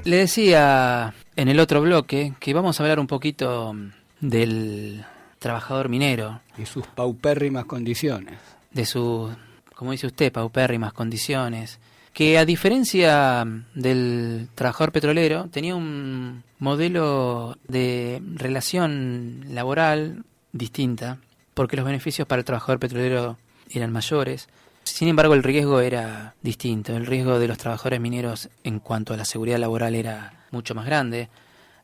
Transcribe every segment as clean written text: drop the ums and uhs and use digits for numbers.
Le decía en el otro bloque que vamos a hablar un poquito del trabajador minero. Y sus paupérrimas condiciones. De sus, como dice usted, paupérrimas condiciones. Que a diferencia del trabajador petrolero, tenía un modelo de relación laboral distinta, porque los beneficios para el trabajador petrolero eran mayores. Sin embargo, el riesgo era distinto. El riesgo de los trabajadores mineros en cuanto a la seguridad laboral era mucho más grande.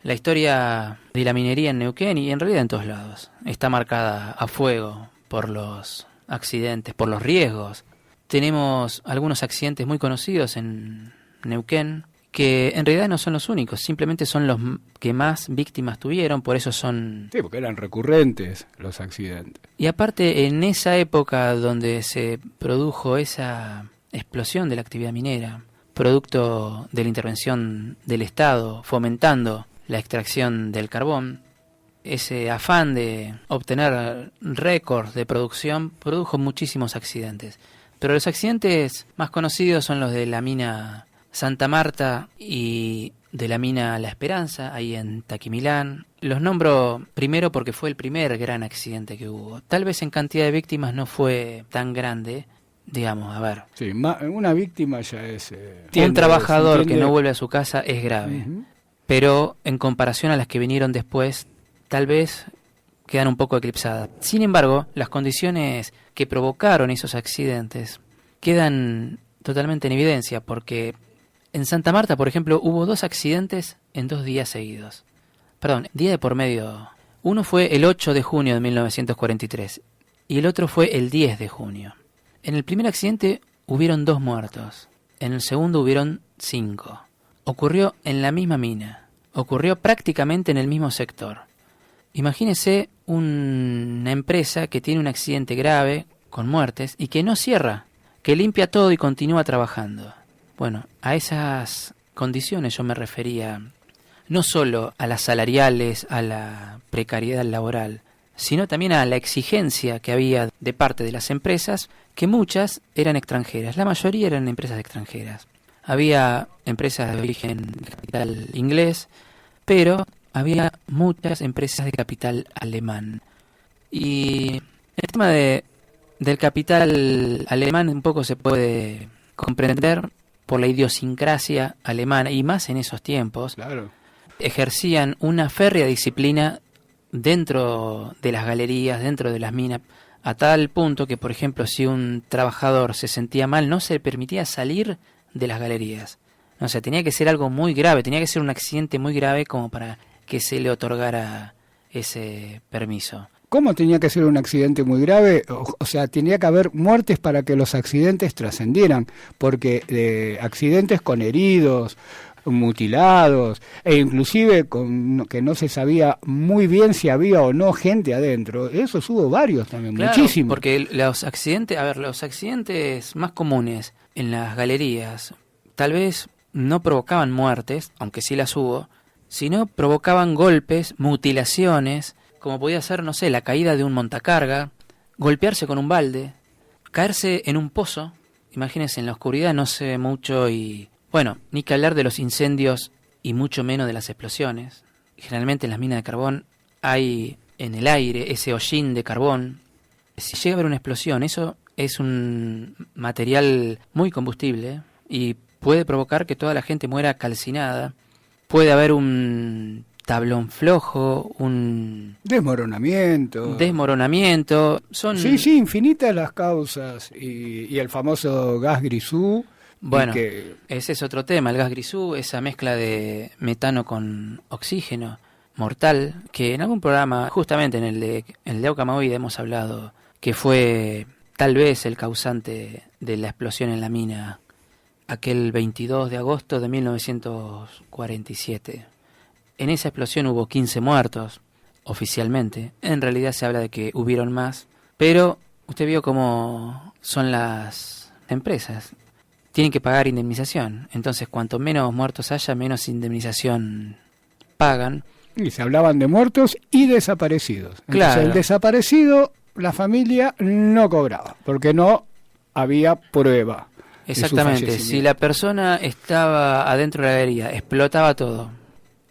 La historia de la minería en Neuquén, y en realidad en todos lados, está marcada a fuego por los accidentes, por los riesgos. Tenemos algunos accidentes muy conocidos en Neuquén, que en realidad no son los únicos, simplemente son los que más víctimas tuvieron, por eso son... Sí, porque eran recurrentes los accidentes. Y aparte, en esa época donde se produjo esa explosión de la actividad minera, producto de la intervención del Estado, fomentando la extracción del carbón, ese afán de obtener récords de producción produjo muchísimos accidentes. Pero los accidentes más conocidos son los de la mina Santa Marta y de la mina La Esperanza, ahí en Taquimilán. Los nombro primero porque fue el primer gran accidente que hubo. Tal vez en cantidad de víctimas no fue tan grande, digamos, a ver. Sí, una víctima ya es... un trabajador que no vuelve a su casa es grave, pero en comparación a las que vinieron después, tal vez quedan un poco eclipsadas. Sin embargo, las condiciones que provocaron esos accidentes quedan totalmente en evidencia, porque en Santa Marta, por ejemplo, hubo 2 accidentes en 2 días seguidos. Perdón, día de por medio. Uno fue el 8 de junio de 1943 y el otro fue el 10 de junio. En el primer accidente hubieron 2 muertos, en el segundo hubieron 5. Ocurrió en la misma mina, ocurrió prácticamente en el mismo sector. Imagínese una empresa que tiene un accidente grave, con muertes, y que no cierra, que limpia todo y continúa trabajando. Bueno, a esas condiciones yo me refería no solo a las salariales, a la precariedad laboral, sino también a la exigencia que había de parte de las empresas, que muchas eran extranjeras, la mayoría eran empresas extranjeras. Había empresas de origen de capital inglés, pero había muchas empresas de capital alemán. Y el tema del capital alemán un poco se puede comprender por la idiosincrasia alemana, y más en esos tiempos. Claro. Ejercían una férrea disciplina dentro de las galerías, dentro de las minas, a tal punto que, por ejemplo, si un trabajador se sentía mal, no se le permitía salir de las galerías. O sea, tenía que ser algo muy grave, tenía que ser un accidente muy grave como para que se le otorgara ese permiso. ¿Cómo tenía que ser un accidente muy grave? O sea, tenía que haber muertes para que los accidentes trascendieran, porque accidentes con heridos, mutilados, e inclusive con que no se sabía muy bien si había o no gente adentro, esos hubo varios también, claro, muchísimos. Porque los accidentes más comunes en las galerías tal vez no provocaban muertes, aunque sí las hubo, sino provocaban golpes, mutilaciones, como podía ser, no sé, la caída de un montacarga, golpearse con un balde, caerse en un pozo. Imagínense, en la oscuridad no se ve mucho y, bueno, ni que hablar de los incendios y mucho menos de las explosiones. Generalmente en las minas de carbón hay en el aire ese hollín de carbón. Si llega a haber una explosión, eso es un material muy combustible y puede provocar que toda la gente muera calcinada. Puede haber un tablón flojo, un desmoronamiento. Son... Sí, infinitas las causas. Y el famoso gas grisú. Bueno, ese es otro tema, el gas grisú, esa mezcla de metano con oxígeno mortal, que en algún programa, justamente en el de Aucamaoide hemos hablado, que fue tal vez el causante de la explosión en la mina aquel 22 de agosto de 1947. En esa explosión hubo 15 muertos, oficialmente. En realidad se habla de que hubieron más, pero usted vio cómo son las empresas. Tienen que pagar indemnización. Entonces, cuanto menos muertos haya, menos indemnización pagan. Y se hablaban de muertos y desaparecidos. Entonces, claro. El desaparecido, la familia no cobraba, porque no había prueba. Exactamente, si la persona estaba adentro de la galería, explotaba todo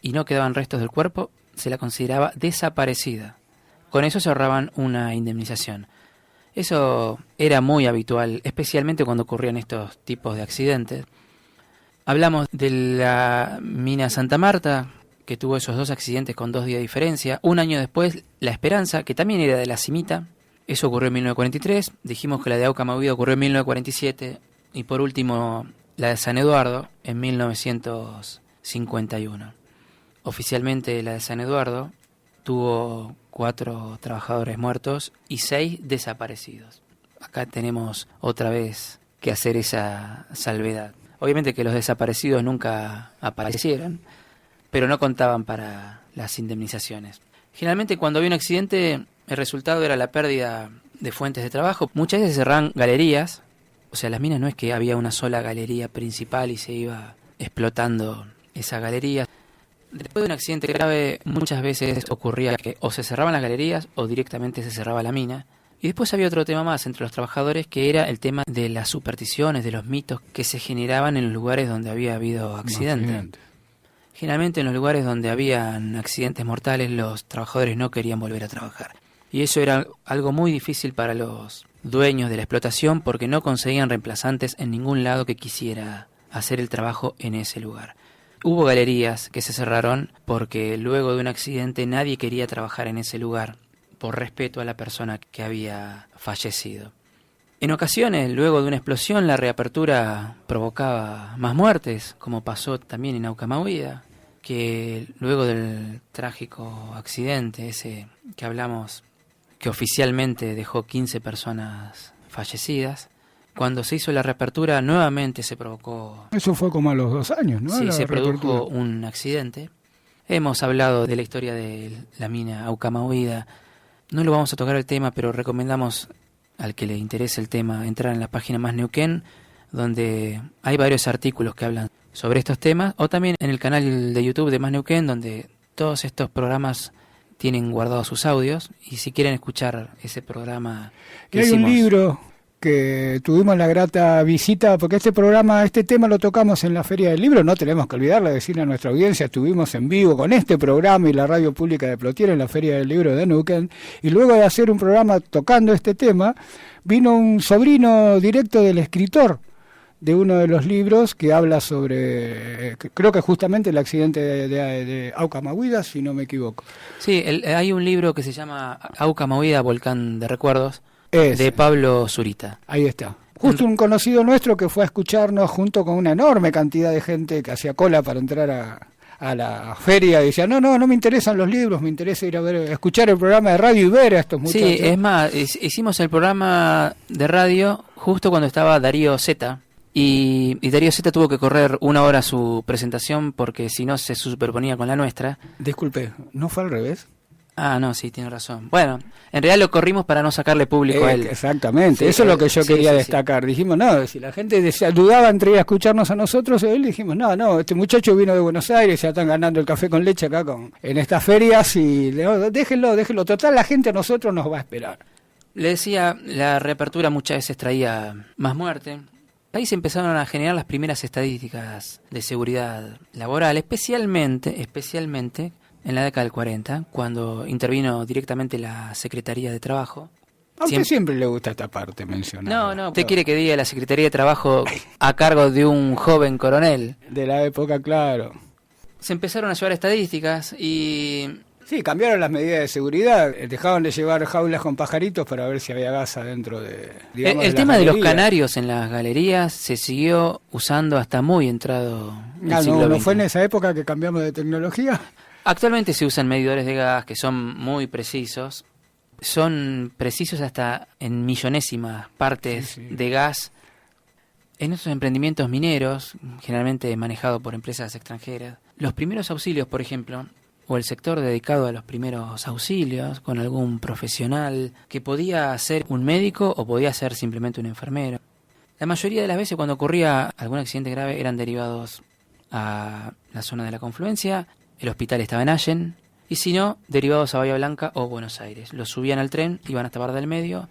y no quedaban restos del cuerpo, se la consideraba desaparecida. Con eso se ahorraban una indemnización. Eso era muy habitual, especialmente cuando ocurrían estos tipos de accidentes. Hablamos de la mina Santa Marta, que tuvo esos 2 accidentes con 2 días de diferencia. Un año después, La Esperanza, que también era de la Cimita. Eso ocurrió en 1943. Dijimos que la de Auca Movida ocurrió en 1947. Y por último, la de San Eduardo en 1951. Oficialmente la de San Eduardo tuvo 4 trabajadores muertos y 6 desaparecidos. Acá tenemos otra vez que hacer esa salvedad. Obviamente que los desaparecidos nunca aparecieron, pero no contaban para las indemnizaciones. Generalmente cuando había un accidente, el resultado era la pérdida de fuentes de trabajo. Muchas veces se cerraban galerías. O sea, las minas no es que había una sola galería principal y se iba explotando esa galería. Después de un accidente grave, muchas veces ocurría que o se cerraban las galerías o directamente se cerraba la mina. Y después había otro tema más entre los trabajadores, que era el tema de las supersticiones, de los mitos que se generaban en los lugares donde había habido accidentes. Generalmente en los lugares donde habían accidentes mortales, los trabajadores no querían volver a trabajar. Y eso era algo muy difícil para los dueños de la explotación, porque no conseguían reemplazantes en ningún lado que quisiera hacer el trabajo en ese lugar. Hubo galerías que se cerraron porque luego de un accidente nadie quería trabajar en ese lugar por respeto a la persona que había fallecido. En ocasiones, luego de una explosión, la reapertura provocaba más muertes, como pasó también en Aucamahuida, que luego del trágico accidente ese que hablamos, que oficialmente dejó 15 personas fallecidas, cuando se hizo la reapertura nuevamente se provocó... Eso fue como a los 2 años, ¿no? Sí, se produjo un accidente. Hemos hablado de la historia de la mina Aucamahuida. No lo vamos a tocar el tema, pero recomendamos al que le interese el tema entrar en la página Más Neuquén, donde hay varios artículos que hablan sobre estos temas, o también en el canal de YouTube de Más Neuquén, donde todos estos programas tienen guardados sus audios, y si quieren escuchar ese programa que hay hicimos... un libro que tuvimos la grata visita, porque este tema lo tocamos en la Feria del Libro, no tenemos que olvidarle decirle a nuestra audiencia, estuvimos en vivo con este programa y la radio pública de Plotier en la Feria del Libro de Neuquén, y luego de hacer un programa tocando este tema, vino un sobrino directo del escritor de uno de los libros que habla sobre, creo que justamente el accidente de Aucamahuida, si no me equivoco. Sí, hay un libro que se llama Aucamahuida, Volcán de Recuerdos, de Pablo Zurita. Ahí está. Justo un conocido nuestro que fue a escucharnos junto con una enorme cantidad de gente que hacía cola para entrar a la feria y decía, no me interesan los libros, me interesa ir a escuchar el programa de radio y ver a estos muchachos. Sí, es más, hicimos el programa de radio justo cuando estaba Darío Zeta, y Darío Zeta tuvo que correr 1 hora su presentación porque si no se superponía con la nuestra. Disculpe, ¿no fue al revés? Ah, no, sí, tiene razón. Bueno, en realidad lo corrimos para no sacarle público a él. Exactamente, sí, eso es lo que yo quería destacar. Dijimos, no, si la gente dudaba entre ir a escucharnos a nosotros, él dijimos, no, este muchacho vino de Buenos Aires, ya están ganando el café con leche acá en estas ferias y déjenlo, total la gente a nosotros nos va a esperar. Le decía, la reapertura muchas veces traía más muerte. Ahí se empezaron a generar las primeras estadísticas de seguridad laboral, especialmente en la década del 40, cuando intervino directamente la Secretaría de Trabajo. A usted siempre le gusta esta parte mencionada. No, usted quiere que diga la Secretaría de Trabajo a cargo de un joven coronel. De la época, claro. Se empezaron a llevar estadísticas y... Sí, cambiaron las medidas de seguridad, dejaban de llevar jaulas con pajaritos para ver si había gas adentro de... El tema de los canarios en las galerías se siguió usando hasta muy entrado el siglo XX. ¿No fue en esa época que cambiamos de tecnología? Actualmente se usan medidores de gas que son muy precisos. Son precisos hasta en millonésimas partes de gas. En estos emprendimientos mineros, generalmente manejados por empresas extranjeras, los primeros auxilios, por ejemplo, o el sector dedicado a los primeros auxilios, con algún profesional que podía ser un médico o podía ser simplemente un enfermero. La mayoría de las veces cuando ocurría algún accidente grave eran derivados a la zona de la confluencia. El hospital estaba en Allen, y si no, derivados a Bahía Blanca o Buenos Aires. Los subían al tren, iban hasta Bar del Medio,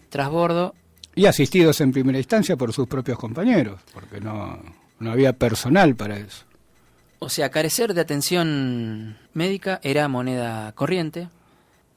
trasbordo, Y asistidos en primera instancia por sus propios compañeros, porque no había personal para eso. O sea, carecer de atención médica era moneda corriente.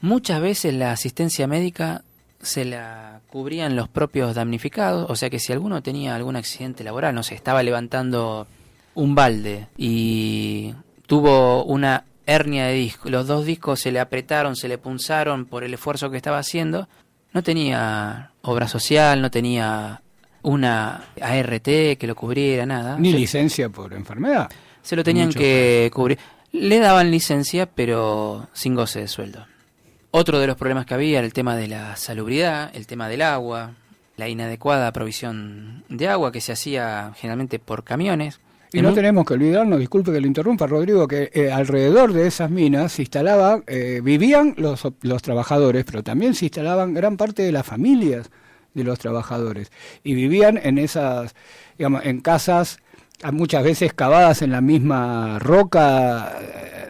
Muchas veces la asistencia médica se la cubrían los propios damnificados, o sea que si alguno tenía algún accidente laboral, no sé, estaba levantando un balde y tuvo una hernia de disco, los 2 discos se le apretaron, se le punzaron por el esfuerzo que estaba haciendo, no tenía obra social, no tenía una ART que lo cubriera, nada. Ni licencia por enfermedad. Se lo tenían que cubrir. Le daban licencia, pero sin goce de sueldo. Otro de los problemas que había era el tema de la salubridad, el tema del agua, la inadecuada provisión de agua que se hacía generalmente por camiones. Y no tenemos que olvidarnos, disculpe que lo interrumpa, Rodrigo, que alrededor de esas minas se instalaban, vivían los trabajadores, pero también se instalaban gran parte de las familias de los trabajadores. Y vivían en esas, digamos, en casas muchas veces cavadas en la misma roca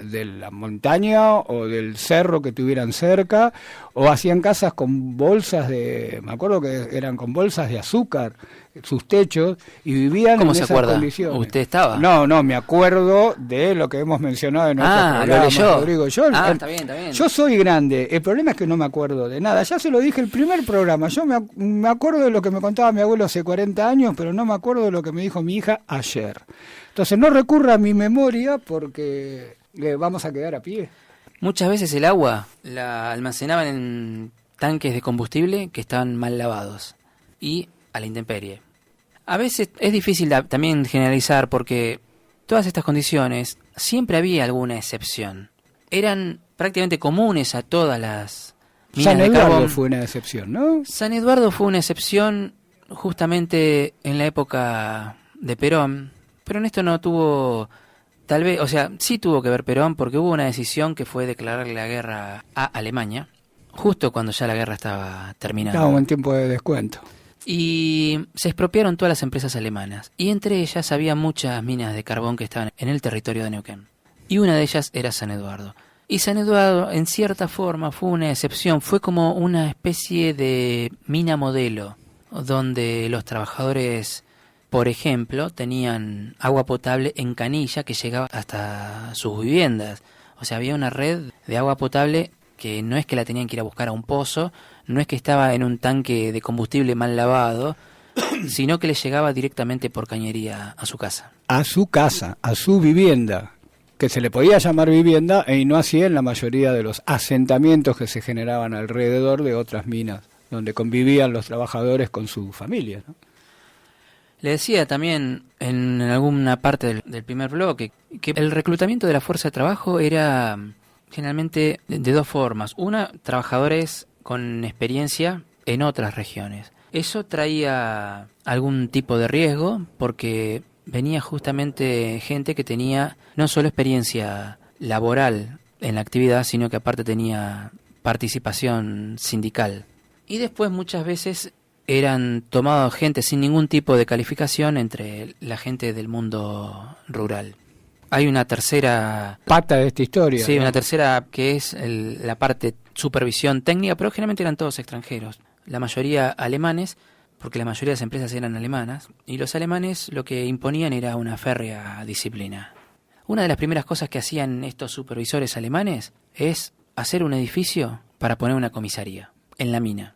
de la montaña o del cerro que tuvieran cerca, o hacían casas con bolsas me acuerdo que eran con bolsas de azúcar, sus techos, y vivían en esas condiciones. ¿Usted estaba? No, me acuerdo de lo que hemos mencionado en otros programas, Rodrigo. Está bien. Yo soy grande, el problema es que no me acuerdo de nada. Ya se lo dije el primer programa, yo me acuerdo de lo que me contaba mi abuelo hace 40 años, pero no me acuerdo de lo que me dijo mi hija ayer. Entonces no recurra a mi memoria porque vamos a quedar a pie. Muchas veces el agua la almacenaban en tanques de combustible que estaban mal lavados y a la intemperie. A veces es difícil también generalizar porque todas estas condiciones siempre había alguna excepción. Eran prácticamente comunes a todas las minas de carbón. San Eduardo fue una excepción, ¿no? San Eduardo fue una excepción justamente en la época de Perón, pero en esto no tuvo, tal vez, o sea, sí tuvo que ver Perón porque hubo una decisión que fue declararle la guerra a Alemania, justo cuando ya la guerra estaba terminando. Estaba en tiempo de descuento. Y se expropiaron todas las empresas alemanas, y entre ellas había muchas minas de carbón que estaban en el territorio de Neuquén. Y una de ellas era San Eduardo. Y San Eduardo, en cierta forma, fue una excepción, fue como una especie de mina modelo, donde los trabajadores, por ejemplo, tenían agua potable en canilla que llegaba hasta sus viviendas. O sea, había una red de agua potable que no es que la tenían que ir a buscar a un pozo, no es que estaba en un tanque de combustible mal lavado, sino que le llegaba directamente por cañería a su casa. A su casa, a su vivienda, que se le podía llamar vivienda, y no así en la mayoría de los asentamientos que se generaban alrededor de otras minas, donde convivían los trabajadores con sus familias, ¿no? Le decía también en alguna parte del primer bloque que el reclutamiento de la fuerza de trabajo era generalmente de 2 formas. Una, trabajadores con experiencia en otras regiones. Eso traía algún tipo de riesgo porque venía justamente gente que tenía no solo experiencia laboral en la actividad, sino que aparte tenía participación sindical. Y después muchas veces eran tomados gente sin ningún tipo de calificación entre la gente del mundo rural. Hay una tercera pata de esta historia. Sí, ¿no? Una tercera que es la parte supervisión técnica, pero generalmente eran todos extranjeros. La mayoría alemanes, porque la mayoría de las empresas eran alemanas, y los alemanes lo que imponían era una férrea disciplina. Una de las primeras cosas que hacían estos supervisores alemanes es hacer un edificio para poner una comisaría en la mina.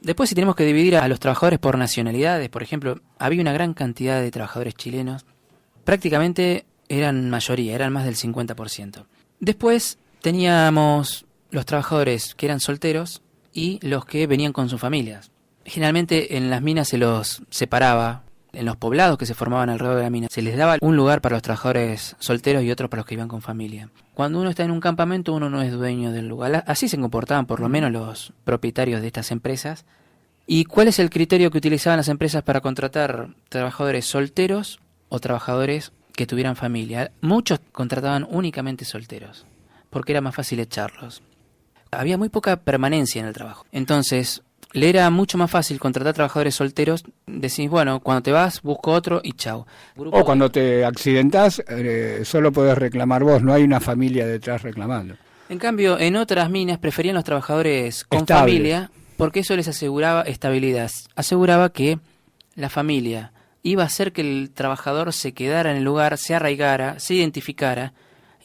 Después, si tenemos que dividir a los trabajadores por nacionalidades, por ejemplo, había una gran cantidad de trabajadores chilenos, prácticamente eran mayoría, eran más del 50%. Después teníamos los trabajadores que eran solteros y los que venían con sus familias. Generalmente en las minas se los separaba, en los poblados que se formaban alrededor de la mina, se les daba un lugar para los trabajadores solteros y otro para los que iban con familia. Cuando uno está en un campamento, uno no es dueño del lugar. Así se comportaban por lo menos los propietarios de estas empresas. ¿Y cuál es el criterio que utilizaban las empresas para contratar trabajadores solteros o trabajadores que tuvieran familia? Muchos contrataban únicamente solteros, porque era más fácil echarlos. Había muy poca permanencia en el trabajo. Entonces, le era mucho más fácil contratar trabajadores solteros. Decís, bueno, cuando te vas, busco otro y chau. O cuando te accidentás, solo podés reclamar vos, no hay una familia detrás reclamando. En cambio, en otras minas preferían los trabajadores con estables. familia porque eso les aseguraba estabilidad. Aseguraba que la familia iba a hacer que el trabajador se quedara en el lugar, se arraigara, se identificara,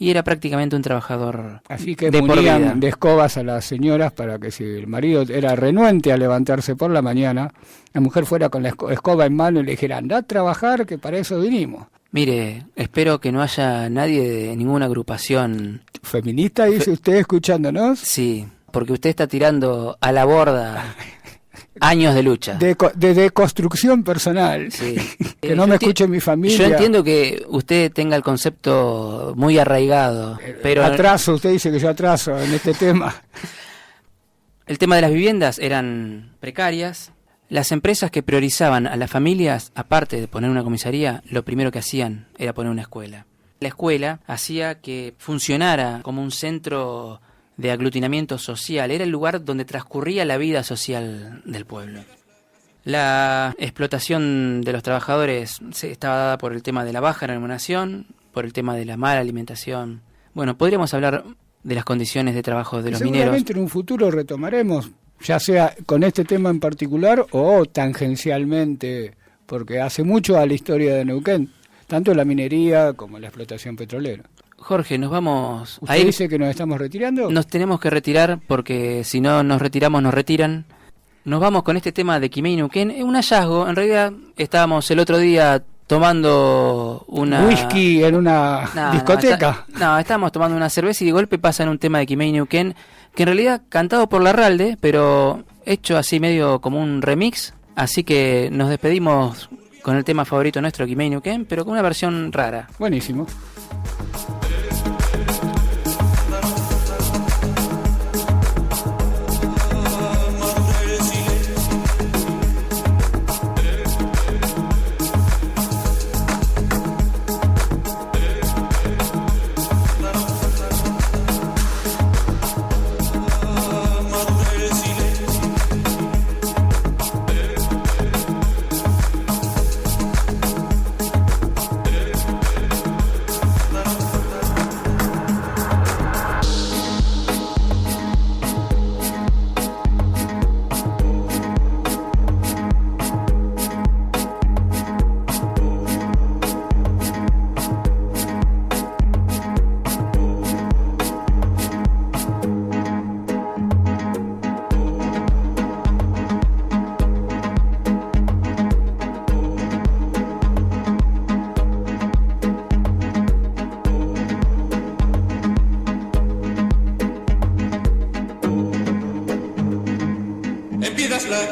y era prácticamente un trabajador. Así que ponían de escobas a las señoras para que si el marido era renuente a levantarse por la mañana, la mujer fuera con la escoba en mano y le dijera, anda a trabajar, que para eso vinimos. Mire, espero que no haya nadie de ninguna agrupación feminista, dice usted, escuchándonos. Sí, porque usted está tirando a la borda años de lucha. De deconstrucción personal. Sí. Que no me escuche mi familia. Yo entiendo que usted tenga el concepto muy arraigado, pero... Atraso, usted dice que yo atraso en este tema. El tema de las viviendas eran precarias. Las empresas que priorizaban a las familias, aparte de poner una comisaría, lo primero que hacían era poner una escuela. La escuela hacía que funcionara como un centro de aglutinamiento social, era el lugar donde transcurría la vida social del pueblo. La explotación de los trabajadores estaba dada por el tema de la baja remuneración, por el tema de la mala alimentación. Bueno, podríamos hablar de las condiciones de trabajo de los mineros. Seguramente en un futuro retomaremos, ya sea con este tema en particular o tangencialmente, porque hace mucho a la historia de Neuquén, tanto la minería como la explotación petrolera. Jorge, nos vamos a ir. ¿Usted dice que nos estamos retirando? Nos tenemos que retirar porque si no nos retiramos nos retiran. Nos vamos con este tema de Quimei Neuquén. Es un hallazgo. En realidad estábamos el otro día tomando una... whisky en una discoteca. Estábamos tomando una cerveza y de golpe pasan un tema de Quimei Neuquén que en realidad cantado por Larralde, pero hecho así medio como un remix. Así que nos despedimos con el tema favorito nuestro, Quimei Neuquén, pero con una versión rara. Buenísimo.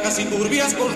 Casi turbias con...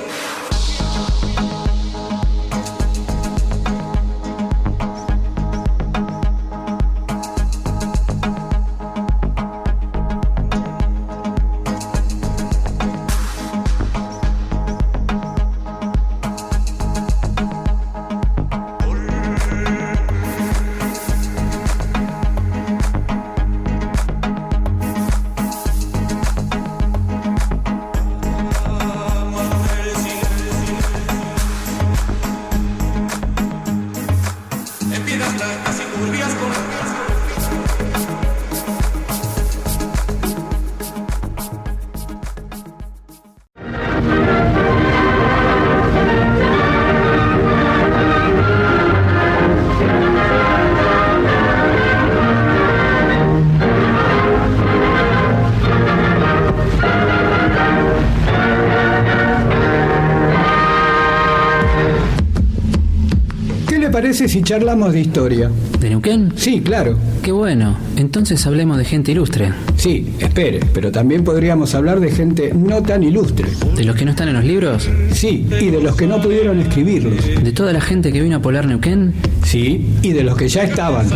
parece si charlamos de historia? ¿De Neuquén? Sí, claro. Qué bueno. Entonces hablemos de gente ilustre. Sí, espere, pero también podríamos hablar de gente no tan ilustre. ¿De los que no están en los libros? Sí, y de los que no pudieron escribirlos. ¿De toda la gente que vino a poblar Neuquén? Sí, y de los que ya estaban.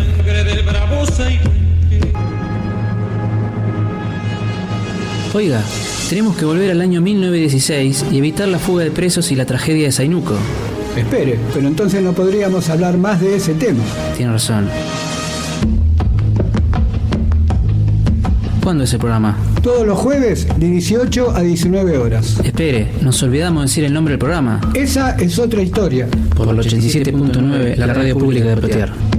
Oiga, tenemos que volver al año 1916 y evitar la fuga de presos y la tragedia de Zainuco. Espere, pero entonces no podríamos hablar más de ese tema. Tiene razón. ¿Cuándo es el programa? Todos los jueves de 18 a 19 horas. Espere, nos olvidamos de decir el nombre del programa. Esa es otra historia. Por el 87.9, la radio pública de Plotier.